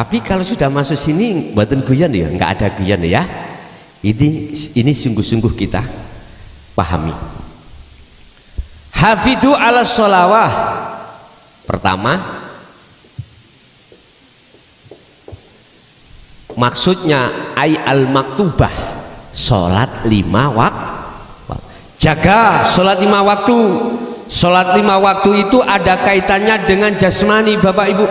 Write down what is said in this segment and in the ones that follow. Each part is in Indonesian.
Tapi kalau sudah masuk sini mboten guyon ya, nggak ada guyon ya. Ini sungguh-sungguh kita pahami. Hafidhu ala sholawah. Pertama, maksudnya ay al maktubah, sholat 5 waktu. Jaga sholat 5 waktu. Sholat 5 waktu itu ada kaitannya dengan jasmani, Bapak Ibu.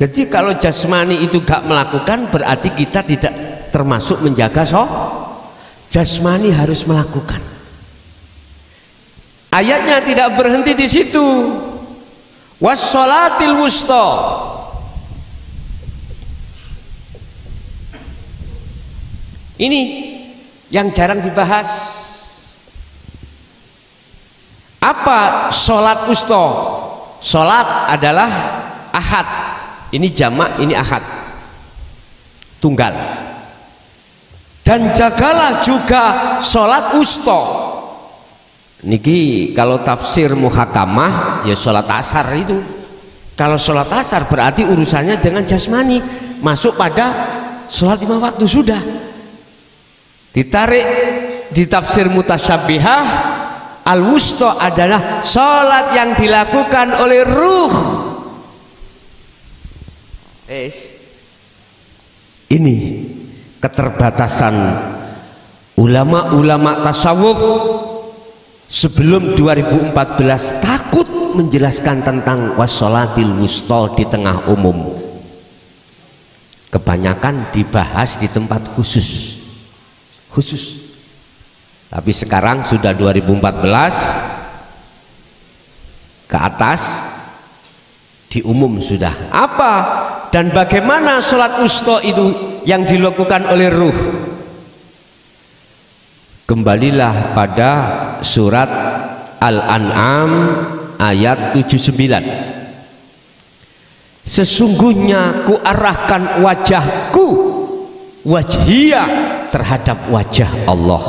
Jadi kalau jasmani itu gak melakukan, berarti kita tidak termasuk menjaga jasmani, harus melakukan. Ayatnya tidak berhenti di situ. Wassolatil wusta. Ini yang jarang dibahas. Apa sholat wusta? Sholat adalah ahad. Ini jamak, ini ahad, tunggal. Dan jagalah juga sholat wusta. Niki kalau tafsir muhakamah ya sholat asar itu. Kalau sholat asar berarti urusannya dengan jasmani, masuk pada sholat 5 waktu sudah. Ditarik di tafsir mutasyabihah, al-wusta adalah sholat yang dilakukan oleh ruh. Ini keterbatasan ulama-ulama tasawuf sebelum 2014 takut menjelaskan tentang wassolatil wusta di tengah umum. Kebanyakan dibahas di tempat khusus. Tapi sekarang sudah 2014 ke atas, di umum sudah. Apa dan bagaimana sholat wusta itu yang dilakukan oleh ruh? Kembalilah pada surat Al-An'am ayat 79. Sesungguhnya kuarahkan wajahku, wajhiyah, terhadap wajah Allah.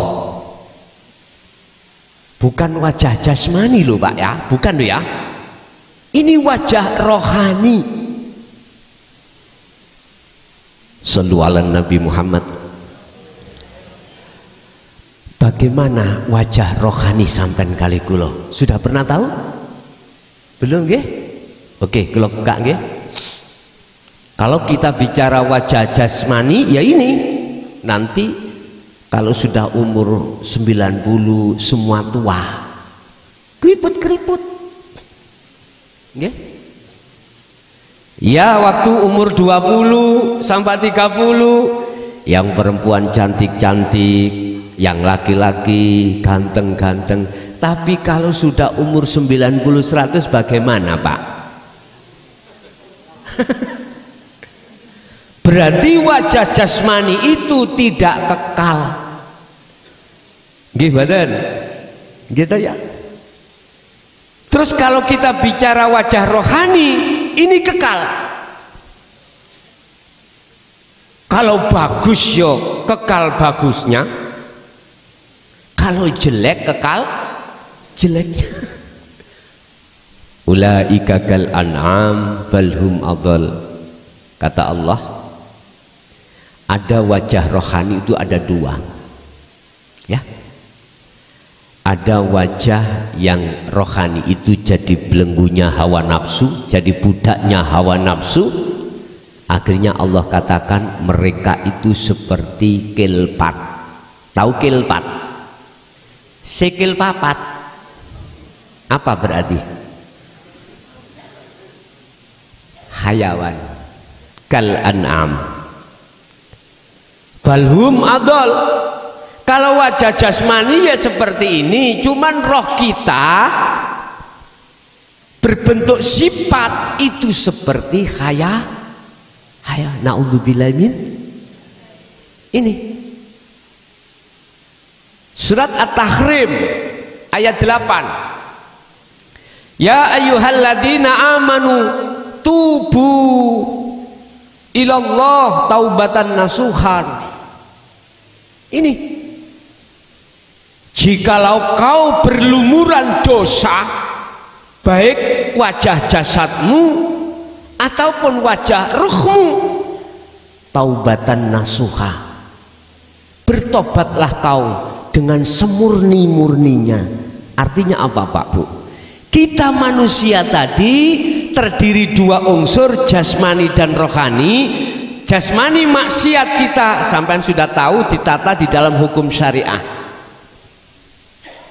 Bukan wajah jasmani loh Pak ya, bukan loh ya. Ini wajah rohani. Shallu ala Nabi Muhammad. Bagaimana wajah rohani sampean kali kula? Sudah pernah tahu? Belum nggih? Oke, kula buka nggih. Kalau kita bicara wajah jasmani ya ini. Nanti kalau sudah umur 90 semua tua, keriput-keriput. Nggih? Ya waktu umur 20 sampai 30 yang perempuan cantik-cantik, yang laki-laki ganteng-ganteng. Tapi kalau sudah umur 90-100 bagaimana Pak? Berarti wajah jasmani itu tidak kekal. Nggih mboten? Gitu ya. Terus kalau kita bicara wajah rohani, ini kekal. Kalau bagus yo kekal bagusnya. Kalau jelek kekal jeleknya. Ulaika kal an'am balhum adall. Kata Allah, ada wajah rohani itu ada dua, ya. Ada wajah yang rohani itu jadi belenggunya hawa nafsu, jadi budaknya hawa nafsu. Akhirnya Allah katakan mereka itu seperti kilpat. Tahu kilpat? Sikil papat. Apa berarti? Hayawan. Kal an'am. Balhum adol. Kalau wajah jasmani ya seperti ini, cuman roh kita berbentuk sifat itu seperti naudzubillah min. Ini surat At-Tahrim ayat 8. Ya ayyuhalladzina amanu tubu ilallah taubatan nasuhan. Ini, jikalau kau berlumuran dosa, baik wajah jasadmu ataupun wajah ruhmu, taubatan nasuha, bertobatlah kau dengan semurni-murninya. Artinya apa Pak Bu? Kita manusia tadi terdiri dua unsur, jasmani dan rohani. Jasmani maksiat kita sampai sudah tahu ditata di dalam hukum syariah.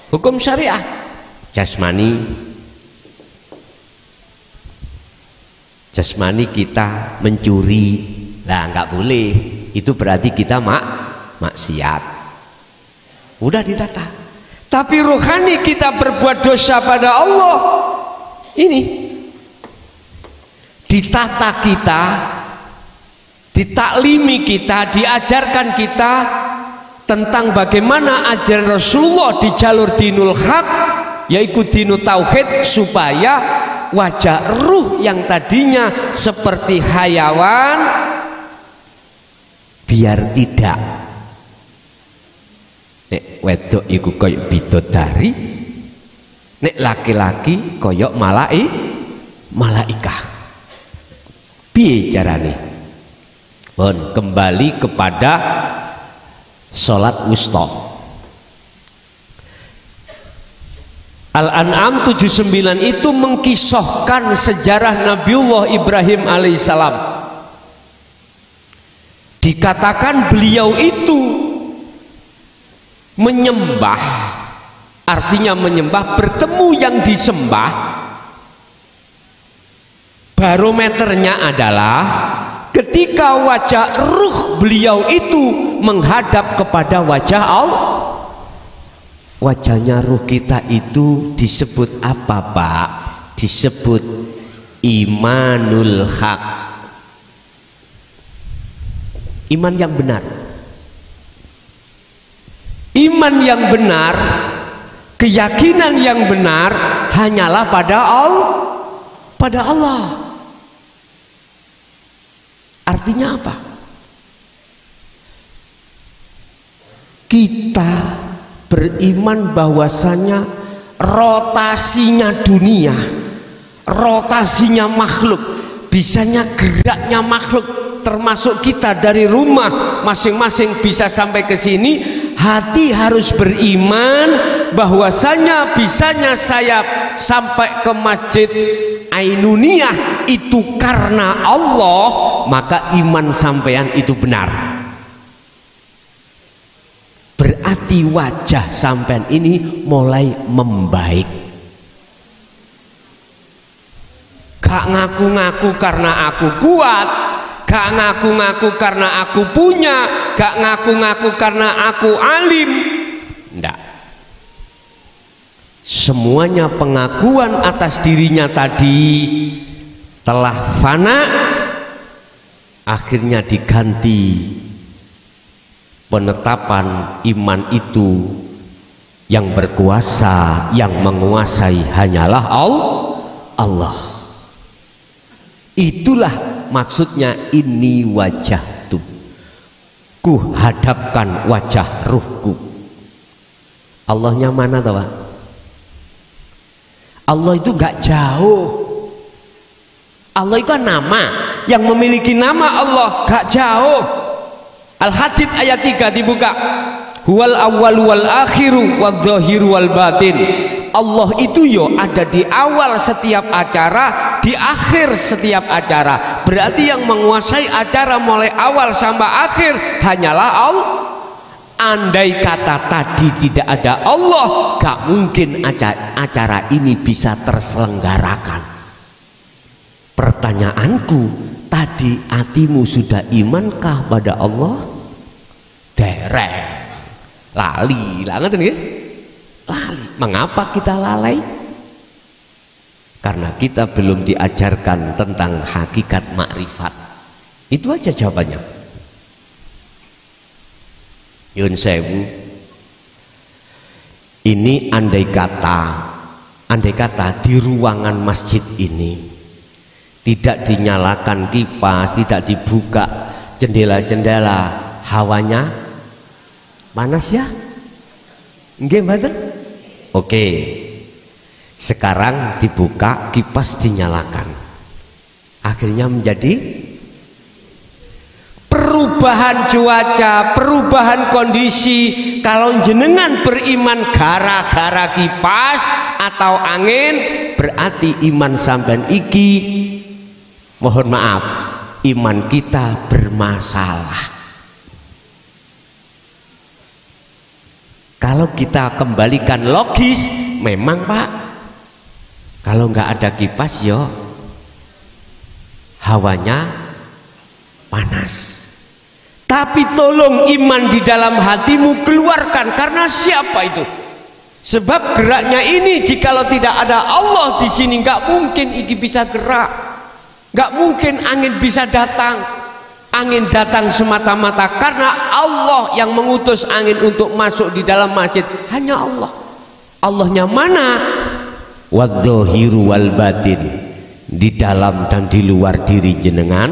Hukum syariah jasmani kita mencuri, lah nggak boleh, itu berarti kita maksiat, udah ditata. Tapi rohani kita berbuat dosa pada Allah, ini ditata kita, ditaklimi kita, diajarkan kita tentang bagaimana ajaran Rasulullah di jalur dinul haq, yaitu dinul tauhid, supaya wajah ruh yang tadinya seperti hayawan biar tidak. Nek wedok iku koyok bidodari, nek laki-laki koyok malaikah. Piye carane? Bon, kembali kepada sholat wusta. Al-An'am 79 itu mengkisahkan sejarah Nabiullah Ibrahim alaihissalam. Dikatakan beliau itu menyembah, artinya menyembah, bertemu yang disembah, barometernya adalah ketika wajah ruh beliau itu menghadap kepada wajah Allah. Wajahnya ruh kita itu disebut apa Pak? Disebut imanul haq, iman yang benar. Iman yang benar, keyakinan yang benar hanyalah pada Allah. Artinya apa? Kita beriman bahwasanya rotasinya dunia, rotasinya makhluk, bisanya geraknya makhluk, termasuk kita dari rumah masing-masing bisa sampai ke sini. Hati harus beriman bahwasanya bisanya saya sampai ke Masjid Ainuniyah itu karena Allah, maka iman sampean itu benar. Berarti wajah sampean ini mulai membaik. Gak ngaku-ngaku karena aku kuat, gak ngaku-ngaku karena aku punya, gak ngaku-ngaku karena aku alim. Enggak. Semuanya pengakuan atas dirinya tadi telah fana, akhirnya diganti penetapan iman itu yang berkuasa, yang menguasai hanyalah Allah. Itulah maksudnya ini wajah tuh, ku hadapkan wajah ruhku. Allahnya mana tahu Pak? Allah itu gak jauh. Allah itu kan nama, yang memiliki nama Allah gak jauh. Al-Hadid ayat 3 dibuka. Huwal awwalu wal akhiru wal zahiru wal batin. Allah itu yo ada di awal setiap acara, di akhir setiap acara. Berarti yang menguasai acara mulai awal sampai akhir hanyalah Allah. Andai kata tadi tidak ada Allah, gak mungkin acara ini bisa terselenggarakan. Pertanyaanku, tadi hatimu sudah imankah pada Allah? Derek, lali, ngerti nggih? Lali. Mengapa kita lalai? Karena kita belum diajarkan tentang hakikat makrifat. Itu aja jawabannya. Yun sewu, ini andai kata di ruangan masjid ini tidak dinyalakan kipas, tidak dibuka jendela-jendela, hawanya panas ya? Nggih mboten? Oke. Sekarang dibuka, kipas dinyalakan. akhirnya menjadi perubahan cuaca, perubahan kondisi. Kalau jenengan beriman gara-gara kipas atau angin, berarti iman sampean iki, mohon maaf, iman kita bermasalah. Kalau kita kembalikan logis, memang Pak, kalau nggak ada kipas yo hawanya panas. Tapi tolong iman di dalam hatimu keluarkan, karena siapa itu? Sebab geraknya ini, jikalau tidak ada Allah di sini, nggak mungkin iki bisa gerak, nggak mungkin angin bisa datang. Angin datang semata-mata karena Allah yang mengutus angin untuk masuk di dalam masjid. Hanya Allah. Allahnya mana? Wadzohiru wal batin, di dalam dan di luar diri jenengan,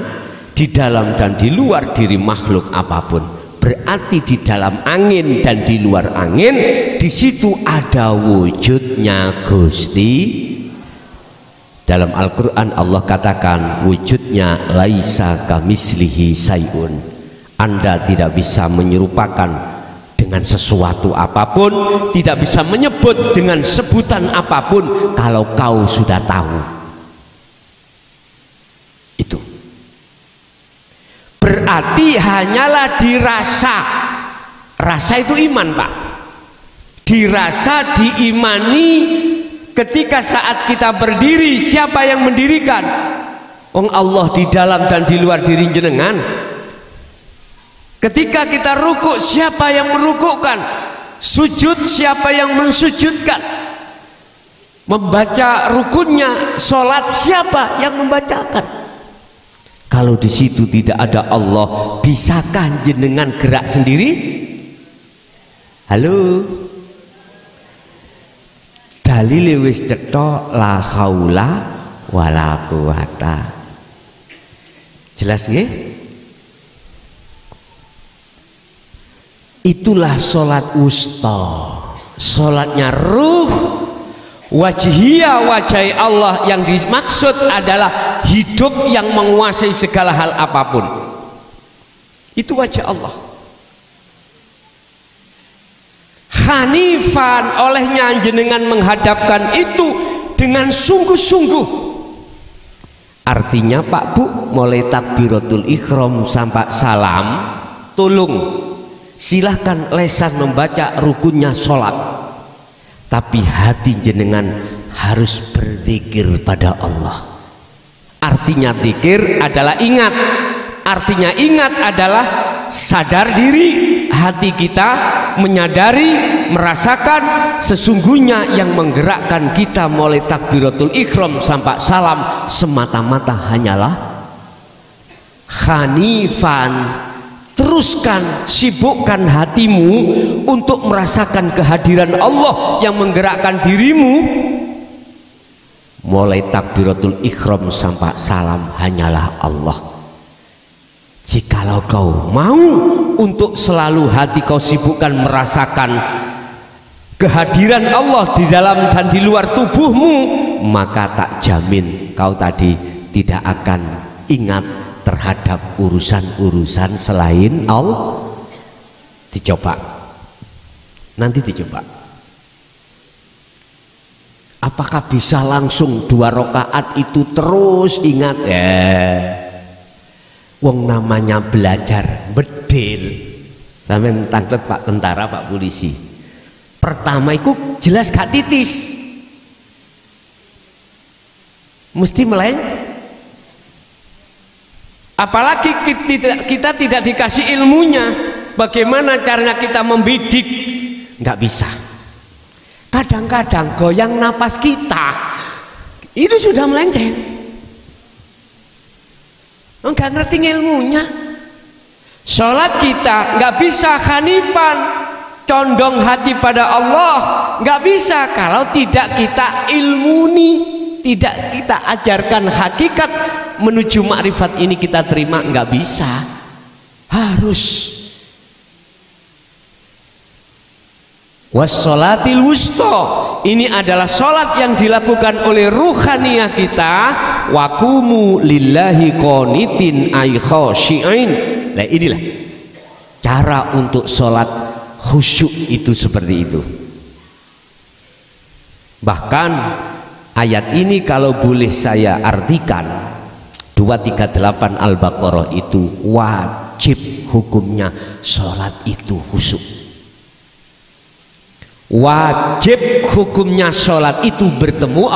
di dalam dan di luar diri makhluk apapun. Berarti di dalam angin dan di luar angin, di situ ada wujudnya Gusti. Dalam Al-Quran Allah katakan wujudnya laisa kamislihi sayun. Anda tidak bisa menyerupakan dengan sesuatu apapun, tidak bisa menyebut dengan sebutan apapun kalau kau sudah tahu. Itu berarti hanyalah dirasa. Rasa itu iman Pak. Dirasa, diimani. Ketika saat kita berdiri, siapa yang mendirikan? Allah di dalam dan di luar diri jenengan. Ketika kita rukuk, siapa yang merukukkan? Sujud, siapa yang mensujudkan? Membaca rukunnya, sholat, siapa yang membacakan? Kalau di situ tidak ada Allah, bisakah jenengan gerak sendiri? Halo? Dalile wis cetha, la haula wala quwata. Jelas nggih? Itulah sholat wusta, sholatnya ruh. Wajhiyah, wajah Allah yang dimaksud adalah hidup yang menguasai segala hal apapun. Itu wajah Allah. Hanifan, olehnya jenengan menghadapkan itu dengan sungguh-sungguh. Artinya Pak Bu, mulai takbiratul ihram sampai salam, tolong silahkan lesan membaca rukunnya sholat, tapi hati jenengan harus berzikir pada Allah. Artinya zikir adalah ingat, artinya ingat adalah sadar diri. Hati kita menyadari, merasakan sesungguhnya yang menggerakkan kita mulai takbiratul ihram sampai salam semata-mata hanyalah hanifan. Teruskan, sibukkan hatimu untuk merasakan kehadiran Allah yang menggerakkan dirimu. Mulai takbiratul ihram sampai salam hanyalah Allah. Jikalau kau mau untuk selalu hati kau sibukkan merasakan kehadiran Allah di dalam dan di luar tubuhmu, maka tak jamin kau tadi tidak akan ingat terhadap urusan-urusan selain Allah. Dicoba, nanti dicoba. Apakah bisa langsung 2 rakaat itu terus ingat? Wong namanya belajar bedil. Sampai tangklet Pak tentara, Pak polisi. Pertama itu jelas gak titis, mesti melain. Apalagi kita tidak dikasih ilmunya, bagaimana caranya kita membidik, nggak bisa. Kadang-kadang goyang napas kita itu sudah melenceng. Enggak ngerti ilmunya. Sholat kita nggak bisa hanifan, condong hati pada Allah, nggak bisa kalau tidak kita ilmuni, tidak kita ajarkan hakikat menuju makrifat ini kita terima, nggak bisa. Harus wassolatil wusta, ini adalah sholat yang dilakukan oleh ruhaniyah kita waqumu lillahi qanitin ay khashi'in. Nah inilah cara untuk sholat khusyuk itu seperti itu. Bahkan ayat ini kalau boleh saya artikan 238 Al-Baqarah itu wajib hukumnya sholat itu khusyuk. Wajib hukumnya sholat itu bertemu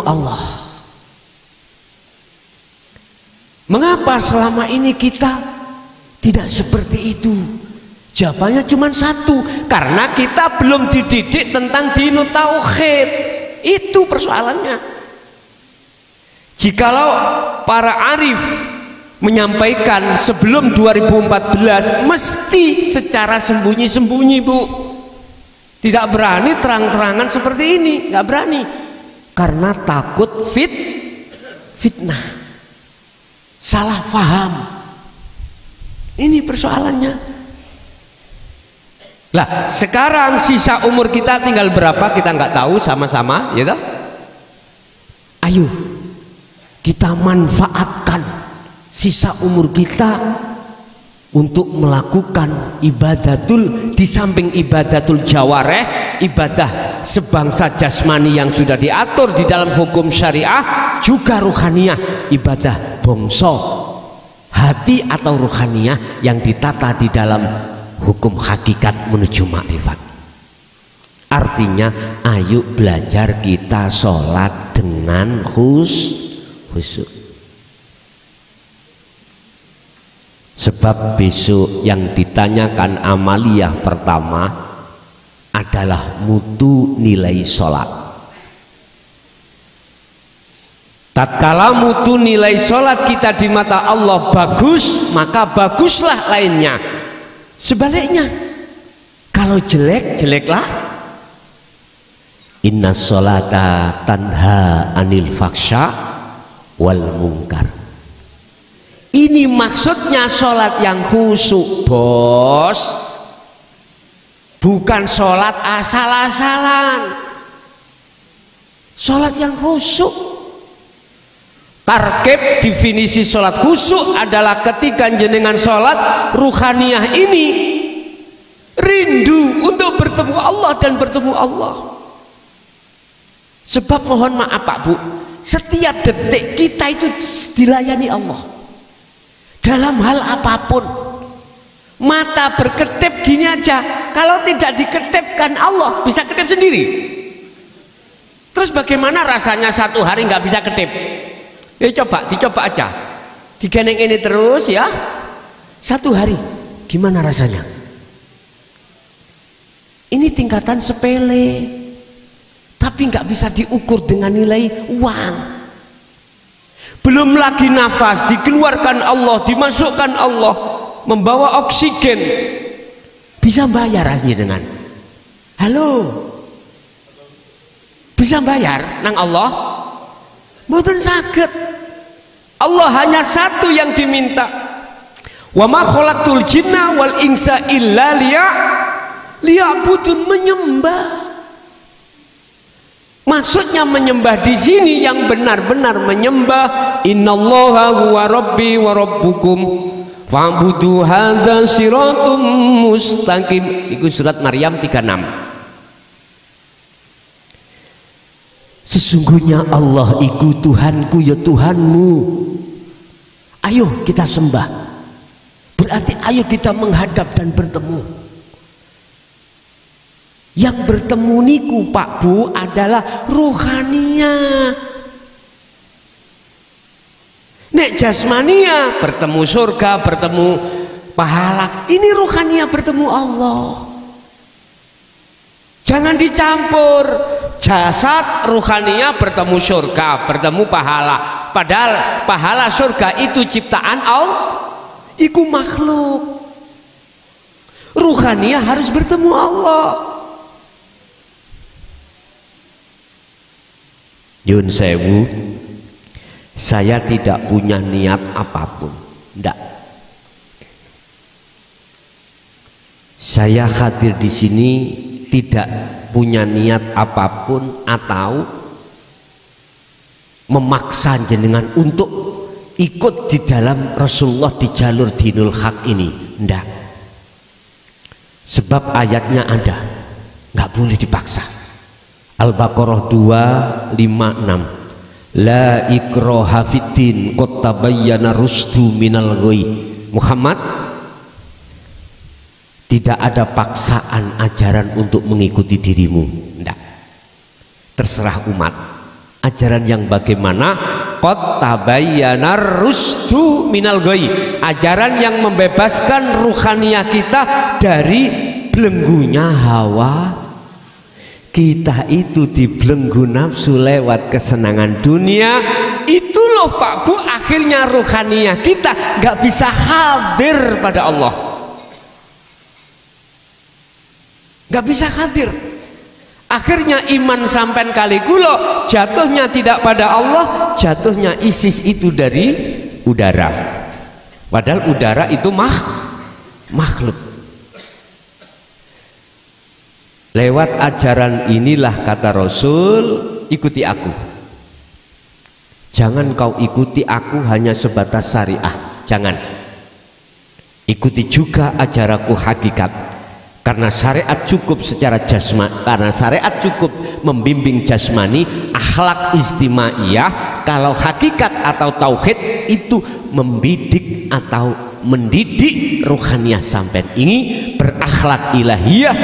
Allah. Mengapa selama ini kita tidak seperti itu? Jawabannya cuma satu, karena kita belum dididik tentang dinut tauhid. Itu persoalannya. Jikalau para arif menyampaikan sebelum 2014 mesti secara sembunyi-sembunyi, Bu. Tidak berani terang-terangan seperti ini, nggak berani. Karena takut fitnah. Salah paham. Ini persoalannya. Lah sekarang sisa umur kita tinggal berapa kita nggak tahu sama-sama, ya toh? Ayo kita manfaatkan sisa umur kita untuk melakukan ibadatul, di samping ibadatul jawareh, ibadah sebangsa jasmani yang sudah diatur di dalam hukum syariah, juga ruhaniyah, ibadah bongso hati atau ruhaniyah yang ditata di dalam hukum hakikat menuju makrifat. Artinya ayo belajar kita sholat dengan khusyuk. Sebab besok yang ditanyakan amaliyah pertama adalah mutu nilai sholat. Tatkala mutu nilai sholat kita di mata Allah bagus, maka baguslah lainnya. Sebaliknya, kalau jelek, jeleklah. Inna sholata tanha anil faksha wal mungkar. Ini maksudnya sholat yang khusyuk, bos. Bukan sholat asal-asalan. Sholat yang khusyuk. Tarkib definisi sholat khusyuk adalah ketika jenengan sholat ruhaniyah ini rindu untuk bertemu Allah dan bertemu Allah. Sebab mohon maaf Pak Bu, setiap detik kita itu dilayani Allah dalam hal apapun. Mata berkedip gini aja, kalau tidak dikedipkan Allah bisa kedip sendiri. Terus bagaimana rasanya satu hari nggak bisa kedip? Dicoba aja, digeneng ini terus ya, satu hari gimana rasanya? Ini tingkatan sepele, tapi nggak bisa diukur dengan nilai uang. Belum lagi nafas dikeluarkan Allah, dimasukkan Allah, membawa oksigen, bisa bayar rasanya dengan halo, bisa bayar nang Allah? Mboten saged. Allah hanya satu yang diminta. Wa ma khalaqtul jinna wal insa illa liya'budun, menyembah. Maksudnya menyembah di sini yang benar-benar menyembah. Innallaha huwa rabbi wa rabbukum fa'budu hadza siratum mustaqim. Iku surat Maryam 36. Sesungguhnya Allah iku Tuhanku ya Tuhanmu. Ayo kita sembah. Berarti ayo kita menghadap dan bertemu. Yang bertemu niku Pak Bu adalah ruhaniyah. Nek jasmania bertemu surga, bertemu pahala. Ini ruhaniyah bertemu Allah. Jangan dicampur. Jasad ruhaniyah bertemu surga, bertemu pahala. Padahal pahala surga itu ciptaan Allah, iku makhluk. Ruhaniyah harus bertemu Allah. Yun sewu, saya tidak punya niat apapun, ndak. Saya hadir di sini tidak punya niat apapun atau memaksa jenengan untuk ikut di dalam Rasulullah di jalur dinul haq ini, ndak. Sebab ayatnya ada, nggak boleh dipaksa. Al-Baqarah 256, la ikraha fiddin qad tabayyana rusdu minal ghayy. Muhammad, tidak ada paksaan ajaran untuk mengikuti dirimu, ndak. Terserah umat. Ajaran yang bagaimana? Qad tabayyana rusdu minal ghayy. Ajaran yang membebaskan ruhaniyah kita dari belenggunya hawa. Kita itu dibelenggu nafsu lewat kesenangan dunia. Itu loh Pak Bu, akhirnya ruhaniyah kita nggak bisa hadir pada Allah, nggak bisa hadir. Akhirnya iman sampai kali gulo, jatuhnya tidak pada Allah, jatuhnya ISIS itu dari udara. Padahal udara itu makhluk. Lewat ajaran inilah kata Rasul, ikuti aku. Jangan kau ikuti aku hanya sebatas syariah, jangan. Ikuti juga ajaranku hakikat. Karena syariat cukup secara jasmani, karena syariat cukup membimbing jasmani, akhlak istimaiyah. Kalau hakikat atau tauhid itu membidik atau mendidik ruhaniyah sampai ini berakhlak ilahiyah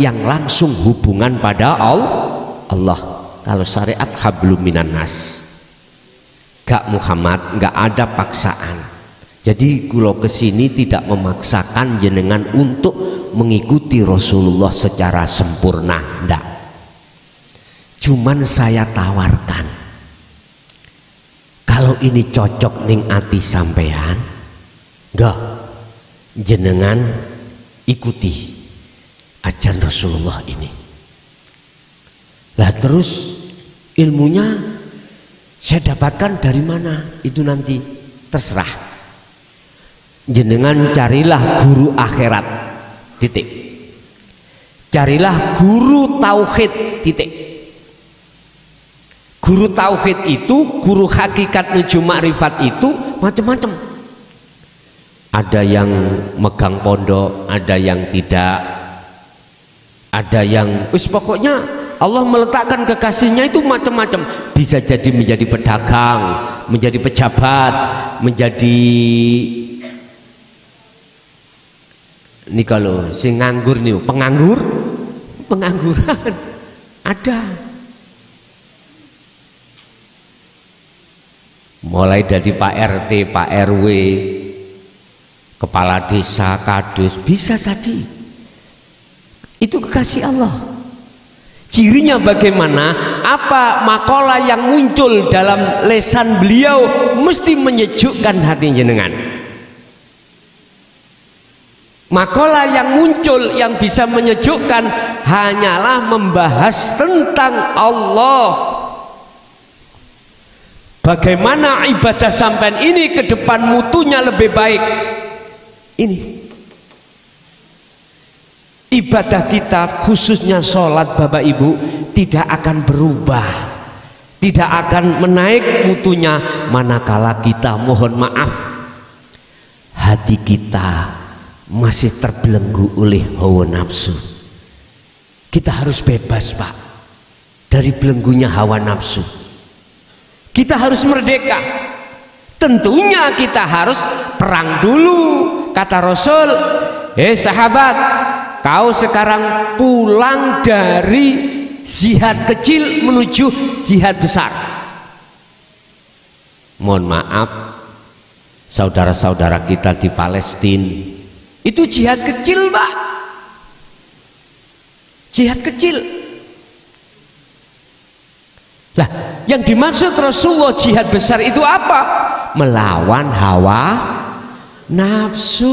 yang langsung hubungan pada Allah. Kalau syariat hablum minan nas, gak Muhammad, gak ada paksaan. Jadi kulo kesini tidak memaksakan jenengan untuk mengikuti Rasulullah secara sempurna, ndak. Cuman saya tawarkan, kalau ini cocok ning ati sampean, enggak, jenengan ikuti ajaran Rasulullah ini. Lah terus ilmunya saya dapatkan dari mana? Itu nanti terserah. Jenengan carilah guru akhirat, titik. Carilah guru tauhid, titik. Guru tauhid itu, guru hakikat menuju makrifat itu macam-macam. Ada yang megang pondok, ada yang tidak, ada yang pokoknya Allah meletakkan kekasihnya itu macam-macam. Bisa jadi menjadi pedagang, menjadi pejabat, menjadi ini kalau si nganggur nih, pengangguran ada. Mulai dari Pak RT, Pak RW, kepala desa, kadus, bisa jadi. Itu kekasih Allah. Cirinya bagaimana? Apa makalah yang muncul dalam lesan beliau mesti menyejukkan hati jenengan. Makalah yang muncul yang bisa menyejukkan hanyalah membahas tentang Allah. Bagaimana ibadah sampean ini ke depan mutunya lebih baik. Ini ibadah kita khususnya sholat Bapak Ibu tidak akan berubah, tidak akan menaik mutunya manakala kita, mohon maaf, hati kita masih terbelenggu oleh hawa nafsu. Kita harus bebas Pak dari belenggunya hawa nafsu. Kita harus merdeka. Tentunya kita harus perang dulu. Kata Rasul, sahabat, kau sekarang pulang dari jihad kecil menuju jihad besar. Mohon maaf, saudara-saudara kita di Palestina itu jihad kecil Pak, jihad kecil. Lah yang dimaksud Rasulullah jihad besar itu apa? Melawan hawa nafsu.